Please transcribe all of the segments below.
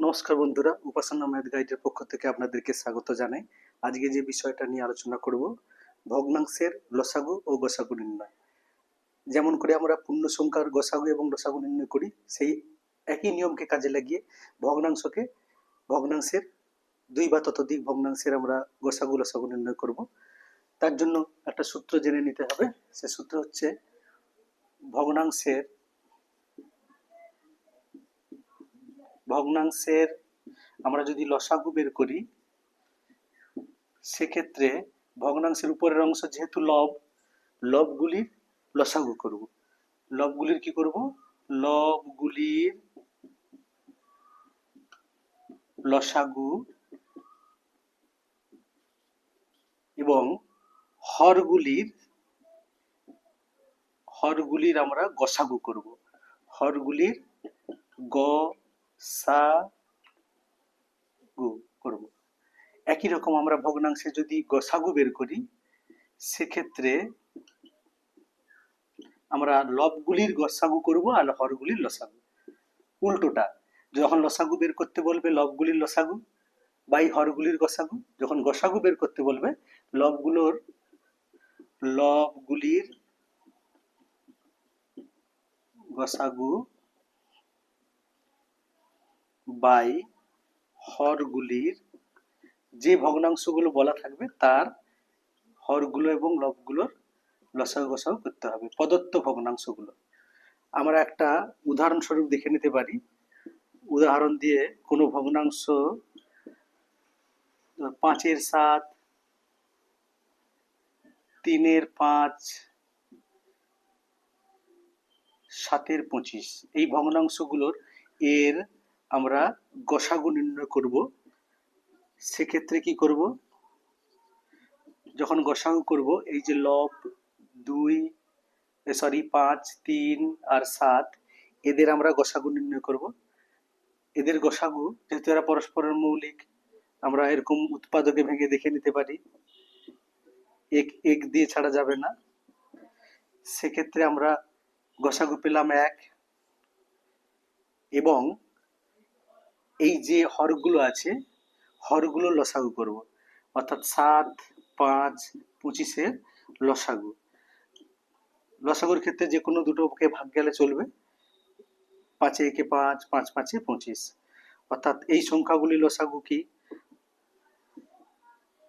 নমস্কার বন্ধুরা, উপাসনা ম্যাথ গাইডের পক্ষ থেকে আপনাদেরকে স্বাগত জানাই। আজকে যে বিষয়টা নিয়ে আলোচনা করব, ভগ্নাংশের লসাগু ও গসাগু নির্ণয়। যেমন করে আমরা পূর্ণ সংখ্যার গসাগু এবং লসাগু নির্ণয় করি, সেই একই নিয়মকে কাজে লাগিয়ে ভগ্নাংশের দুই বা ততোধিক ভগ্নাংশের আমরা গসাগু লসাগু নির্ণয় করব। তার জন্য একটা সূত্র জেনে নিতে হবে। সে সূত্র হচ্ছে ভগ্নাংশের আমরা যদি লসাগু বের করি, সেক্ষেত্রে ভগ্নাংশের উপরের অংশ যেহেতু লবগুলির লসাগু করব। লবগুলির কি করব? লবগুলির লসাগু এবং হরগুলির আমরা গসাগু করব। হরগুলির গসাগু করব। একই রকম আমরা ভগ্নাংশে যদি গসাগু বের করি, সেক্ষেত্রে আমরা লবগুলির গসাগু করব আর হরগুলির লসাগু। উল্টোটা, যখন লসাগু বের করতে বলবে লবগুলির লসাগু বাই হরগুলির গসাগু, যখন গসাগু বের করতে বলবে লবগুলির গসাগু বাই হরগুলির, যে ভগ্নাংশগুলো বলা থাকবে তার হরগুলো এবং লবগুলোর লসাগু গসাগু করতে হবে, প্রদত্ত ভগ্নাংশগুলো। আমরা একটা উদাহরণস্বরূপ দেখে নিতে পারি। উদাহরণ দিয়ে কোনো ভগ্নাংশ 5-এর 7, 3-এর 5, 7-এর 25, এই ভগ্নাংশগুলোর এর আমরা গসাগু নির্ণয় করব। সেক্ষেত্রে কি করব? যখন গসাগু করব, এই যে লব 5, 3 আর 7, এদের আমরা গসাগু নির্ণয় করব। এদের গসাগু, যেহেতু এরা পরস্পরের মৌলিক, আমরা এরকম উৎপাদকে ভেঙে দেখে নিতে পারি, এক দিয়ে ছাড়া যাবে না। সেক্ষেত্রে আমরা গসাগু পেলাম 1, এবং এই যে হরগুলো আছে, হরগুলো লসাগু করব, অর্থাৎ 7, 5, 25-এর লসাগু। লসাগুর ক্ষেত্রে যে কোনো দুটোকে ভাগ গেলে চলবে। 5 একে 5, 5 5-এ 25, অর্থাৎ এই সংখ্যাগুলি লসাগু কি?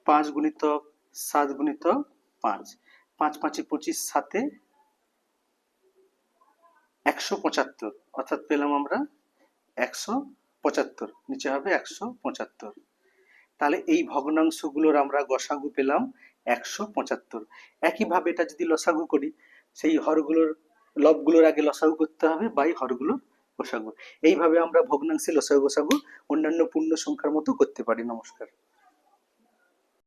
5 গুণিতক 7 গুণিতক 5, 5 5-এ 25, 7-এ 175, অর্থাৎ পেলাম আমরা 175, নিচে হবে 175। তাহলে এই ভগ্নাংশগুলোর আমরা গসাগু পেলাম 175। একইভাবে এটা যদি লসাগু করি, সেই লবগুলোর আগে লসাগু করতে হবে বাই হরগুলোর গসাগু। এইভাবে আমরা ভগ্নাংশে লসাগু গসাগু অন্যান্য পূর্ণ সংখ্যার মতো করতে পারি। নমস্কার।